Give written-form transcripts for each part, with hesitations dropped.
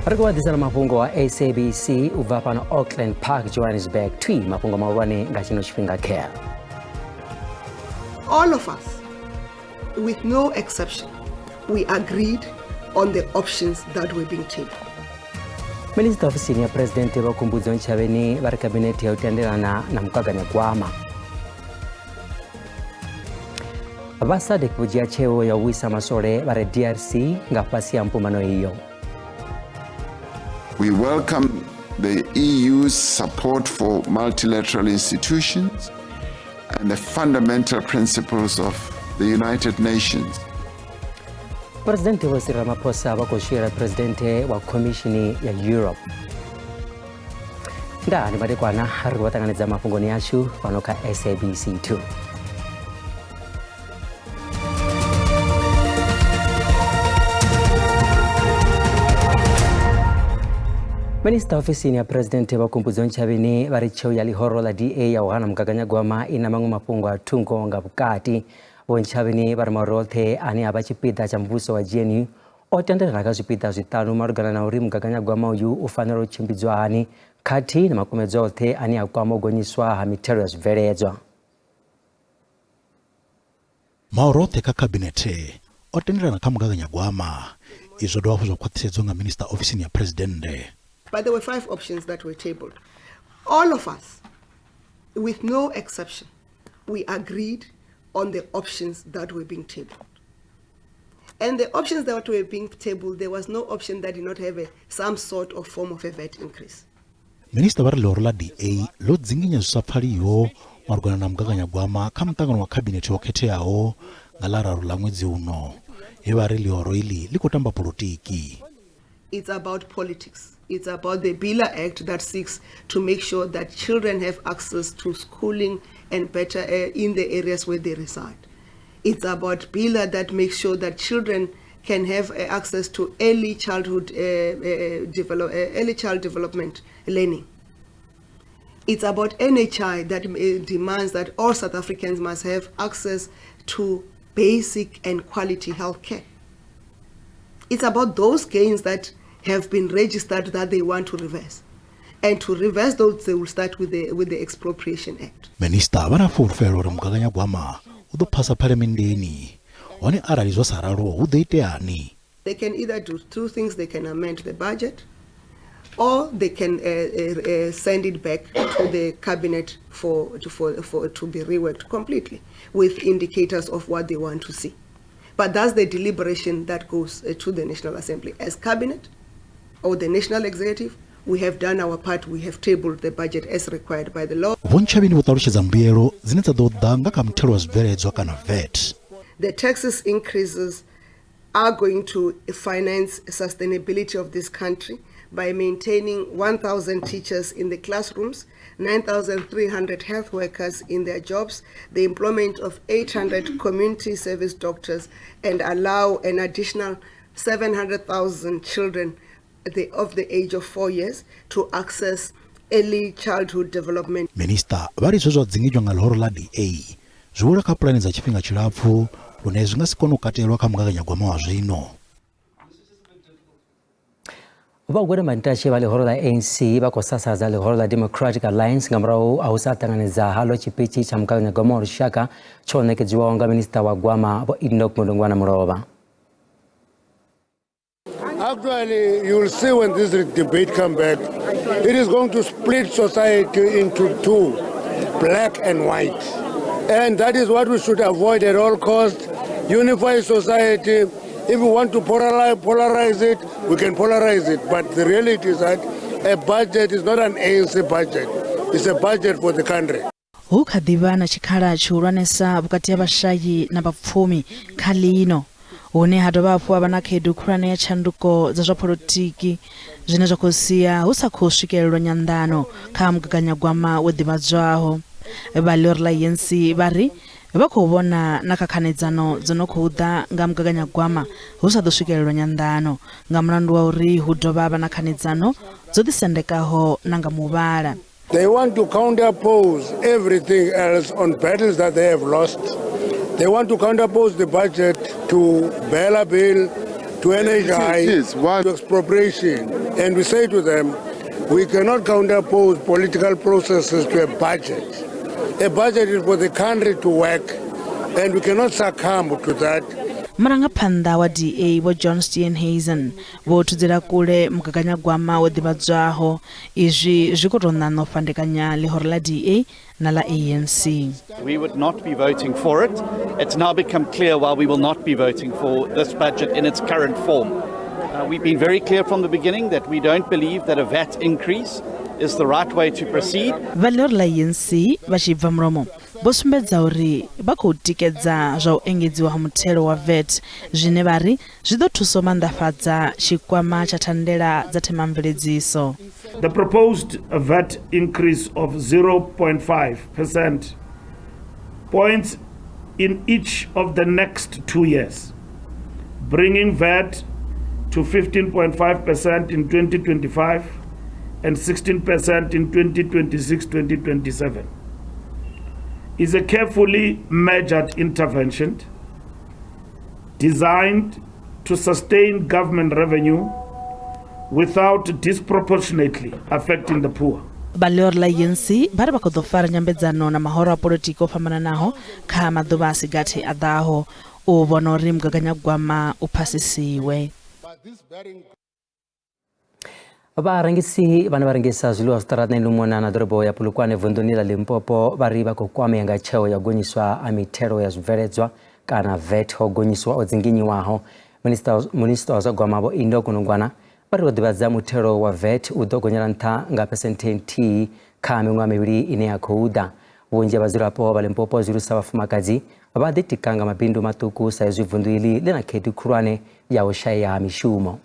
Arikuwadizana Mafhungo wa SABC uvapa na Auckland Park, Johannesburg. Twi Mafhungo maurwane ngachino Tshivenda care. All of us, with no exception, we agreed on the options that were being taken. Minister of Senior President wa kumbuzo nchaveni vari kabineti ya utendelana na mkaganya kwama. Vasade kujia cheo ya wisa masore vari DRC ngapasi ya mpumano hiyo. We welcome the EU's support for multilateral institutions and the fundamental principles of the United Nations. Presidente wa Cyril Ramaphosa wakoshira presidente wa komishini ya Europe. Nda ni madekwana hari watanganiza mafhungo ni yashu wanoka SABC 2. Minister of Senior President wa kumbuzo nchavini vari cheo ya lihoro la DA ya wahana mkaganya gwama ina mangu mafhungo atungo nga bukati wonchavini vari marothe ani abachipita cha mbuso wa GNU otendera kazipita zitanu marugana na uri mkaganya gwama uyu ufanero uchimbidzwa ani kati na makumedzo othe ani akwama ugonyiswa ha mitero ya zviveredzwa. Maurothe ka kabinete otendera na kamugaganya gwama izo ndo wafuzo kwatisedzwa nga Minister of Senior President. But there were 5 options that were tabled. All of us, with no exception, we agreed on the options that were being tabled. And the options that were being tabled, there was no option that did not have some sort of form of a VAT increase. Minister vari loro la DA lo dzinginya zvisapfaliwo marugana na mugaganya gwama kamutangano wa cabinet wokete yawo ngalararo la mwedzi uno. Evari loro ili likotamba politiki. It's about politics. It's about the Bila Act that seeks to make sure that children have access to schooling and better in the areas where they reside. It's about Bila that makes sure that children can have access to early childhood early child development learning. It's about NHI that demands that all South Africans must have access to basic and quality health care. It's about those gains that have been registered that they want to reverse. And to reverse those, they will start with the Expropriation Act. Minister vana fulfelo ra mugaganya gwama udo phasa parliamenteni one aralizwa sararo udeiteani. They can either do 2 things. They can amend the budget, or they can send it back to the cabinet for to be reworked completely with indicators of what they want to see. But that's the deliberation that goes to the National Assembly. As cabinet or the National Executive, we have done our part. We have tabled the budget as required by the law. Vonchavini votarushedza mbuyelo dzinedza dodanga kamutero wa zviveredzwa kana VAT. The taxes increases are going to finance sustainability of this country by maintaining 1,000 teachers in the classrooms, 9,300 health workers in their jobs, the employment of 800 community service doctors, and allow an additional 700,000 children of the age of 4 years to access early childhood development. Minister vari izvozvo dzingidwa nga lihoro la DA zviura kapurani dza chifhinga chilapfu lune zvingasikona kukatelwa kamugaganya gwama wa zvino. Vagwere mantashe va lihoro la ANC vakosasaza lihoro la Democratic Alliance ngamrau ausatanganiza halo chipichi cha mukaganya gwama wa rushaka chonekedziwa nga Minister wa gwama vo Enoch Mudungwana Murova. Actually, you will see when this debate comes back, it is going to split society into 2, black and white. And that is what we should avoid at all costs. Unify society. If we want to polarize it, we can polarize it. But the reality is that a budget is not an ANC budget. It's a budget for the country. Ukadibana chikhala chiuranesa bukati ya bashayi na bapfumi khalino. One hadovapo avanakhedu khulane ya chanduko za politiki zvine zvakusiya usakhousvikelelwa nyandano kha mugaganya gwama wedhimadzwaho. Valori la ANC vari vakhuvona na kakhanedzano dzinokhuda nga mugaganya gwama usadosvikelelwa nyandano nga mulandu wa uri hudova va na khanedzano dzodisendekaho nanga muvala. They want to counterpose everything else on battles that they have lost. They want to counterpose the budget to Bela Bill, to NHI, Yes, why? to expropriation. And we say to them, we cannot counterpose political processes to a budget. A budget is for the country to work, and we cannot succumb to that. marangaphanḓa wa DA wa John Steenhuisen vho thudzela kule mugaganyagwama wo ḓivhadzwaho izwi zwi khou tou ṋaṋa u fhandekanya ḽihoro ḽa DA na ḽa ANC. We would not be voting for it. It's now become clear why we will not be voting for this budget in its current form. We've been very clear from the beginning that we don't believe that a VAT increase is the right way to proceed. Vha ḽihoro ḽa ANC vha tshi bva mulomo vho sumbedza uri vha khou tikedza zwa u engedziwa ha muthelo wa VAT zwine vha ri zwi ḓo thusa u maanḓafhadza tshikwama tsha thandela dza themamveledziso. The proposed VAT increase of 0.5% points in each of the next 2 years, bringing VAT to 15.5% in 2025 and 16% in 2026-2027. Is a carefully measured intervention designed to sustain government revenue without disproportionately affecting the poor. Vha ḽihoro ḽa ANC vha ri vha khou ḓo fara nyambedzano na mahoro a polotiki o fhambananaho kha maḓuvha a si gathi a ḓaho u vhona uri mugaganyagwama u phasisiwe. Varengisi vhane vha rengisa zwiḽiwa zwiṱaraṱani lumona na ḓorobo ya Polokwane vunḓuni ḽa Limpopo vha ri vha khou kwamea nga tsheo ya gonyiswa ha mithelo ya zwibveledzwa kana VAT ho gonyiswa o dzinginyiwaho. Minista wa zwa gwama vho Indo Kunungwana vha ri vho ḓivhadza muthelo wa VAT u ḓo gonyela nṱha nga phesenthe nthihi kha miṅwaha mivhili ine ya khou ḓa. Vhunzhi ha vhadzulapo vha Limpopo zwihulusa vhafumakadzi vha ḓitika nga mabindu maṱuku sa izwi vunḓu iḽi ḽi na khaedu khulwane ya u shaya ha mishumo.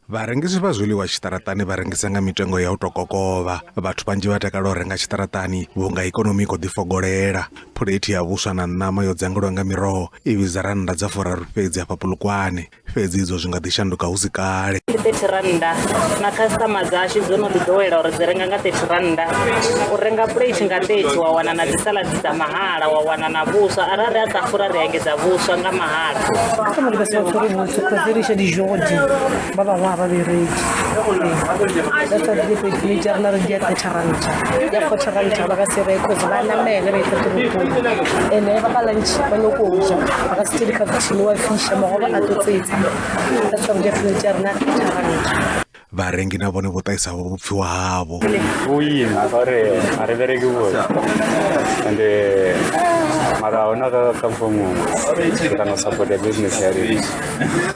Varengisi vha zwiḽiwa tshiṱaratani vha rengisa nga mitengo ya u tou kokova. Vhathu vhanzhi vha takalela u renga tshiṱaratani vhunga ikonomi i khou ḓifogolela. Phuleithi ya vhuswa na ṋama yo dzangeliwa nga miroho i vhidza rannda dza furaru fhedzi hafha Polokwane. Fhedzi idzo zwi nga ḓi shanduka hu si kale. 30 rannda na customer dzashu dzo no ḓowela uri dzi renga nga 30 rannda. U renga phuleithi nga 30 wa wana na dzi salad dza mahala, wa wana na vhuswa arali a sa fura ri engedza vhuswa nga mahala. Como que você foi muito coisa de jodi. Baba ba bereki data di pe di jarna re dia taranta ya ko taranta ba ka se re ko ba na mele re tseturu ene ba ka lunch ba no ko ja ba ka se ka tshiwa fisha mo ba a to tsetsa ka so dia pe jarna taranta Varengi na vone vho taisa vhupfiwa havho. Uyina gore a re bereki bo ande mara ona ka mfumo kana support ya business ya ri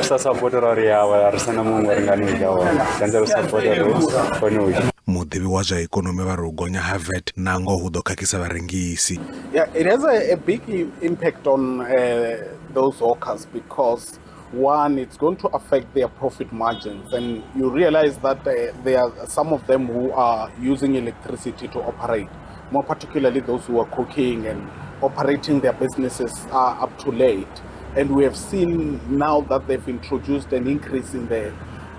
sa support ri ya wa ri sana mu ngori ngani ja wa kanza support ya ri kono Muḓivhi wa zwa ikonomi vha ri u gonya ha VAT nango hu ḓo khakhisa varengisi. Yeah, it has a big impact on those workers because one, it's going to affect their profit margins, and you realize that there are some of them who are using electricity to operate, more particularly those who are cooking and operating their businesses are up to late. And we have seen now that they've introduced an increase in the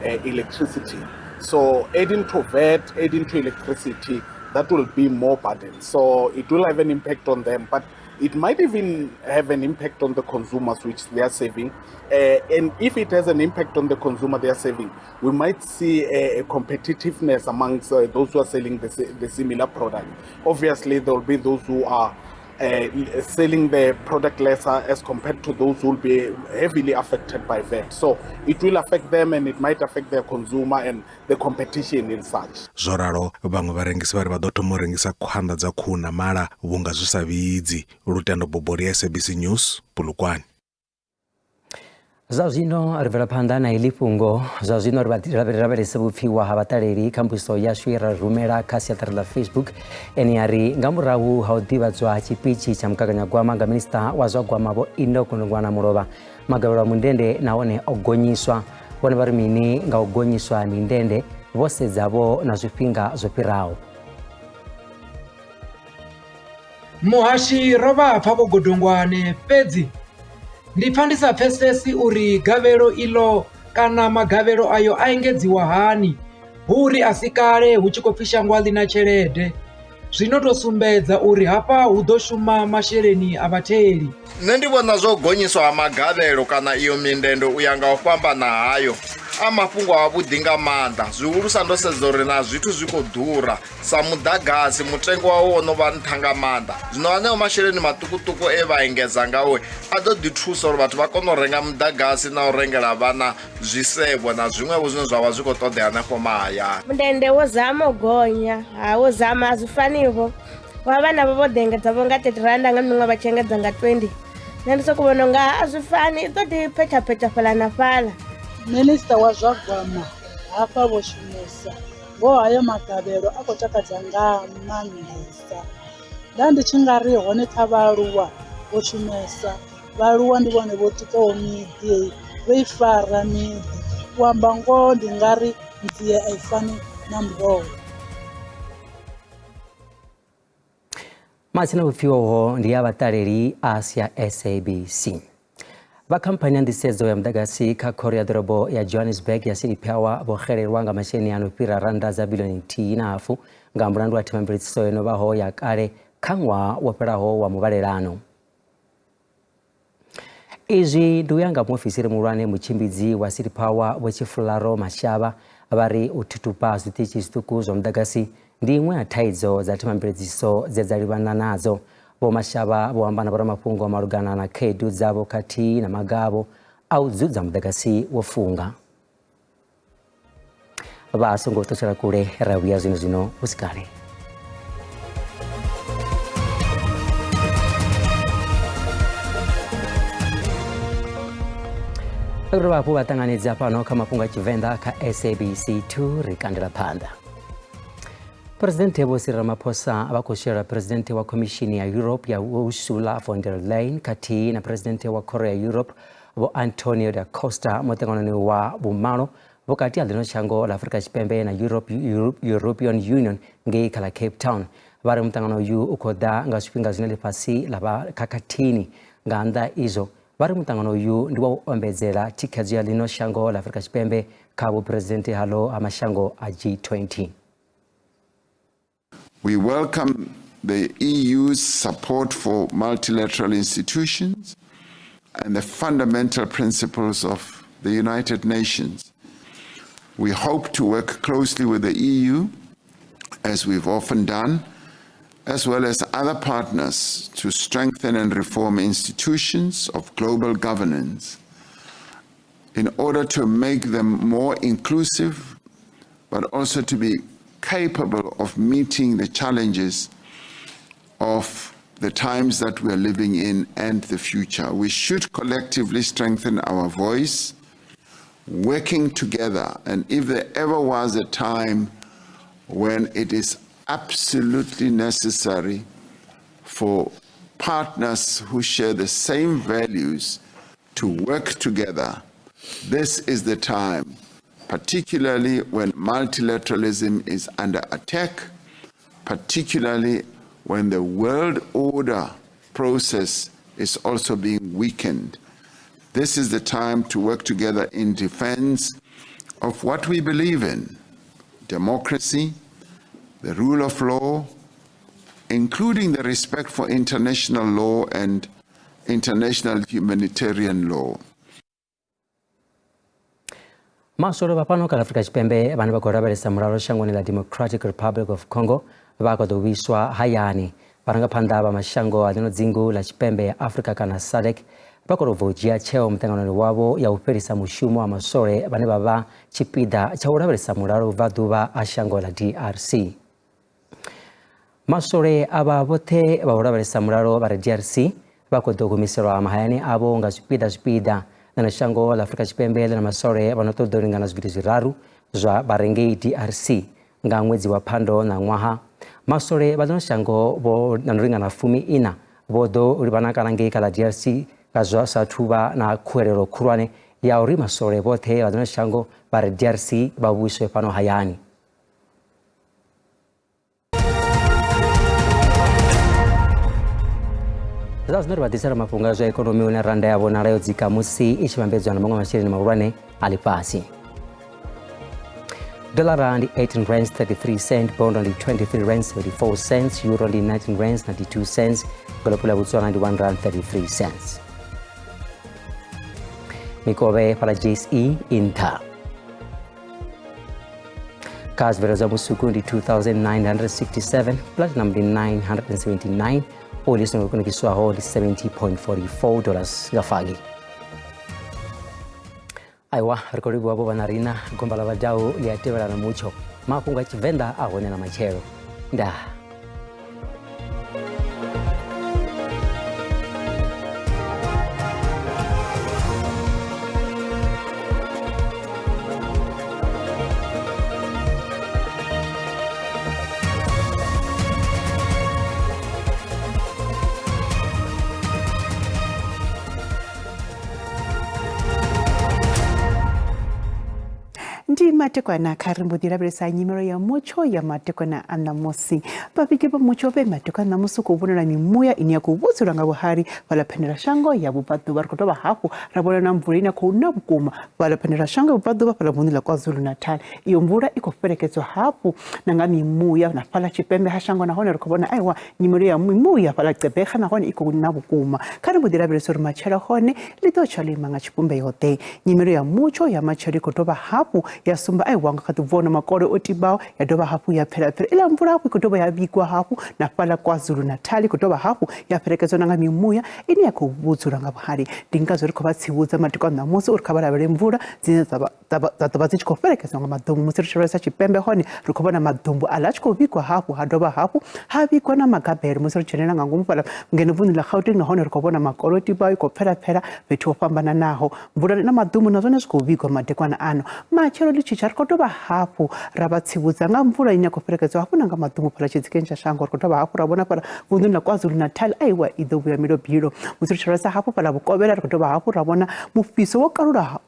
electricity. So adding to VAT, adding to electricity, that will be more burden. So it will have an impact on them, but it might even have an impact on the consumers, which they are saving. And if it has an impact on the consumer they are saving, we might see a competitiveness amongst those who are selling the similar product. Obviously, there will be those who are selling the product lesser as compared to those who will be heavily affected by VAT. So it will affect them and it might affect their consumer and the competition in such. Zoralo vhaṅwe varengisi vha ri vha ḓo thoma u rengisa khwanḓa dza khuhu na mala vhunga zwi sa vhidzi. Lutendo Bobori ya SABC News Polokwane. Zwa zwino ri bvela phanḓa na iḽi fhungo. Zwa zwino ri lavhelesa vhupfiwa ha vhaṱaleli kha mbudziso yashu ye ra rumela kha siaṱari ḽa Facebook ene ya ri nga murahu ha u ḓivhadzwa tshipichi tsha mugaganyagwama nga minista wa zwa gwama vho Indo Kunungwana Mulovha, magavhelo a mundende nahone o gonyiswa. Vhone vha ri mini nga u gonyiswa ha mindende vho sedzavho na zwifhinga zwo fhiraho. Muhashi ro vha pfa vho Godongwane fhedzi ndi pfa ndi sa pfesesi uri gavhelo iḽo kana magavhelo ayo a engedziwa hani hu uri a si kale hu tshi khou pfi shango a ḽi na tshelede. zwino to sumbedza uri hapa hu ḓo shuma masheleni a vhatheli. Nṋe ndi vhona zwo gonyiswa ha magavhelo kana iyo mindendo u ya nga u fhambana hayo a mafhungo a vhuḓi nga maanḓa zwihulusa ndo sedza uri na zwithu zwi khou ḓura sa muḓagasi mutengo wawo wo no vha nṱha nga maanḓa zwino aneo masheleni maṱukuṱuku e vha engedza ngawe a ḓo ḓi thusa uri vhathu vha kone u renga muḓagasi na u rengela vhana zwisevho na zwiṅwevho zwine zwa vha zwi khou ṱoḓea hanefho mahayani. Mundende wo zama u gonya wo zama a zwi faniho wa vhana vho ḓo engedza vho nga R30 nga miṅwe vha tshi engedza nga 20 nṋe ndi sokou vhona unga a zwi fani i ḓo ḓi phethaphetha fhaḽa na fhaḽa. Minista wa zwa gwama hafha vho shumesa ngoho hayo magavhelo a khou takadza nga maanḓesa nda ndi tshi nga ri hone kha vhaaluwa vho shumesa vhaaluwa ndi vhone vho tikaho miḓi vho i fara miḓi u amba ngoho ndi nga ri nzie a i fani na muroho. Matsina vhupfiwaho ndi ya vhaṱaleli a sia SABC. Vha khamphani ya nḓisedzo ya muḓagasi kha khoro ya ḓorobo ya Johannesburg ya City Power vho xelelwa nga masheleni a no fhira randa dza biḽioni nthihi na hafu nga mulandu wa themamveledziso yo no vhaho ya kale kha ṅwaha wo fhelaho wa muvhalelano. Izwi ndi u ya nga muofisiri muhulwane mutshimbidzi wa City Power Vho Tshifularo Mashavha vha ri u thuthupa zwiṱitshi zwiṱuku zwa muḓagasi ndi iṅwe ya thaidzo dza themamveledziso dze dza livhana nadzo. Vho Mashavha vho amba na vhoramafhungo malugana na khaedu dzavho khathihi na maga avho a u dzudza muḓagasi wo funga. Vha songo ṱutshela kule ra vhuya zwino usikale. Vha dovha hafhu vha ṱanganedza fhano kha mafhungo a Tshivenda kha SABC 2 ri kandela phanḓa. Presidente Vho Cyril Ramaphosa vha khou shela Presidente wa Khomishini ya Europe ya Ursula von der Leyen khathihi na Presidente wa Khoro ya Europe Vho Antonio da Costa muṱanganoni wa vhumalo vhukati ha ḽino shango ḽa Afrika Tshipembe na European Union ngei kha ḽa Cape Town. Vha ri muṱangano uyu u khou ḓa nga zwifhinga zwine ḽifhasi ḽa vha khakhathini nga nnḓa izwo. Vha ri muṱangano uyu ndi wa u ombedzela thikhedzo ya ḽino shango ḽa Afrika Tshipembe kha vhupresidente haḽo ha mashango a G20. We welcome the EU's support for multilateral institutions and the fundamental principles of the United Nations. We hope to work closely with the EU, as we've often done, as well as other partners to strengthen and reform institutions of global governance in order to make them more inclusive, but also to be capable of meeting the challenges of the times that we are living in and the future. We should collectively strengthen our voice, working together. And if there ever was a time when it is absolutely necessary for partners who share the same values to work together, this is the time, particularly when multilateralism is under attack, particularly when the world order process is also being weakened. This is the time to work together in defense of what we believe in: democracy, the rule of law, including the respect for international law and international humanitarian law. Masolo vapano kala Afrika Tshipembe vhane vha khou lavhelesa mulalo shangoni ḽa Democratic Republic of Congo vha khou ḓo vhuiswa hayani. Vharangaphanḓa vha mashango a ḽino dzingu ḽa Tshipembe ya Afrika kana SADC vha khou tou dzhia tsheo muṱanganoni wavho ya u fhelisa mushumo wa masole vhane vha vha tshipiḓa tsha u lavhelesa mulalo u bva ḓuvha a shango ḽa DRC. Masole avha vhoṱhe vha u lavhelesa mulalo vha re DRC vha khou ḓo humiselwa mahayani avho nga zwipiḓa na shango ḽa Afrika Tshipembe ḽa masole vha no ṱoḓa u lingana zwigidi zwiraru zwa vharengei DRC nga ṅwedzi wa Phando na ṅwaha. Masole vha ḽino shango vho na lingana 14 vho ḓo livhana kana ngei kha ḽa DRC nga zwa sathu vha na khuwelelo khulwane ya uri masole vhoṱhe vha ḽino shango vha re DRC vha vhuiswe fhano hayani. Zwa zwino ri vha ḓisela mafhungo a zwa ikonomi une randa ya vhonala yo dzika musi i tshi vhambedzwa na maṅwe masheleni mahulwane a ḽifhasi. Dollar rand 18 rands 33 cents, pound only 23 rands 34 cents, euro only 19 rands 92 cents, golopula Botswana 91 rand 33 cents. Mikobe para JSE Inter. Cars Veroza Musukundi 2,967, platinum 979, oil is going to Kiswaho $70.44 ngafagi. Aiwa rekodibu wabo banarina gomba la wadau liatewela na mucho. Mafhungo Tshivenda ahone na machero. Nda. Ndi mateko na karimbo dirabelesa nyimero ya mucho ya mateko na anamosi papike pa mucho pe mateko na musu kubona na mimuya inia kubuzura ngabo hari wala penera shango ya bupatu barkotoba hapo rabona na mvura ina ko nabukuma wala penera shango bupatu ba pala bunila kwa Zulu Natal iyo mvura iko perekezo hapo na ngami muya na pala chipembe hashango na hone rukobona aiwa nyimero ya muya pala tsebeha na hone iko nabukuma karimbo dirabelesa machera hone lito chali manga chipumbe yote nyimero ya mucho ya macheri kotoba hapo ya sumba ai wanga katuvona makoro otibao ya doba hapu ya pera ila mvura hapu kutoba ya bigwa hapu na pala kwa Zulu Natal kutoba hapu ya perekezo nanga mimuya ini ya kubuzura ngabahari dingazo riko batsibuza matiko na muso urikabara bere mvura zine tabazi ko perekezo ngamadomu musirishira sa chipembe honi rikobona madombo alachiko bigwa hapu hadoba hapu habikwa na magabere musirishira ngangumvu pala ngene vuni la Gauteng na honi rikobona makoro otibao ko pera betu pambana naho mvura na madomu nazone ziko bigwa matekwana ano machero lichichar kotoba hapo rabatsibuza ngamvura inya koperekezo hapo nanga madumu pala chizikensha shango kotoba hapo rabona para vunduna kwa Zulu Natal aiwa idhobu ya miro biro musirishara hapo pala bukobera kotoba hapo rabona mufiso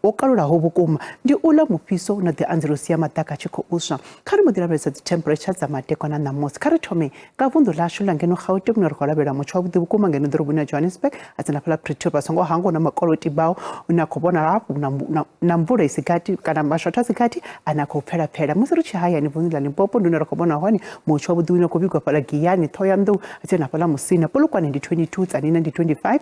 wokarura hobukuma ndi ula mufiso na the anzirosia mataka chiko usha kari mudirabesa the temperatures za mateko na namos kari tome kavundu lashula ngeno Gauteng no rikolabera muchwa bukuma ngeno dorobuna Johannesburg atsana pala Pretoria basongo hango na makoloti bao unakobona hapo na mvura isikati kana mashota sikati anakopera pera musiruchi haya ni vunila Limpopo nduna rakobona honi muchwa buduina kubikwa pala Giyani Thoyando atsena pala Musina polukwa ndi 22 tsanina ndi 25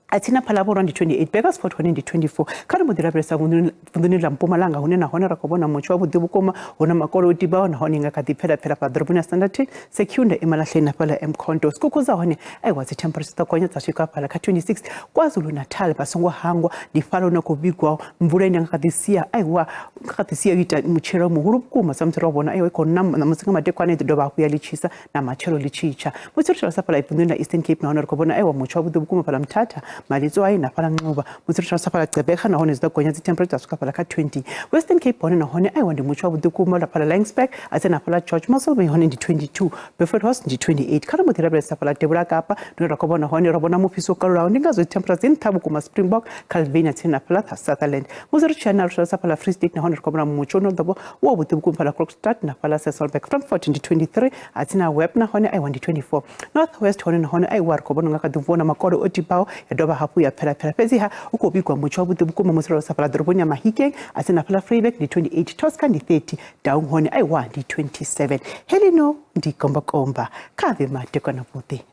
atina palabo rondi 28 Begasfort hone ndi 24 kari mudirabelesa vunduni la Mpumalanga hone na hone rakobona muchwa budibukoma hona makolo utibao na hone ngakati pera pa drobuna standard secunda imalahlena pala Mkhonto skukuza hone aiwa zi temperature takonya tsashika pala ka 26 kwa Zulu Natal basongo hangwa difalo nokubigwa mvura ngakatisia aiwa ngakatisia yita muchero muhuru bukuma samtro bona aiwa ko na musinga matekwane doba kuyalichisa na machero lichicha musirishwa sapala ipunduni la Eastern Cape na hone rakobona aiwa muchwa budibukuma pala Mthatha malizo ayi na pala Ncuba musirishwa sapala Gqeberha na hone zidakonya zi temperature suka pala ka 20 Western Cape hone na hone aiwa ndi muchwa budukuma la pala Langsberg atsena pala George Mussel hone ndi 22 Beaufort ndi 28 kari mudirabelesa pala Tebula Kapa ndo rakobona hone rabona mufiso karura ndingazo temperature zintabu kuma Springbok Calvin tsena pala Sutherland musirishwa na rusha pala Free State na hone rakobona mucho ndo ndabo wo budukuma pala Krokstad na pala Sasolburg Frankfurt ndi 23 atsena Web na hone aiwa ndi 24 Northwest hone na hone aiwa rakobona ngakaduvona makoro otibao ya doba hapu ya pera pezi ha ukobikwa muchwa budukuma musirishwa pala Drobonya Mahikeng atsena pala Vryburg ndi 28 Tosca ndi 30 Down hone aiwa ndi 27 Helino ndi komba kave mateko na puti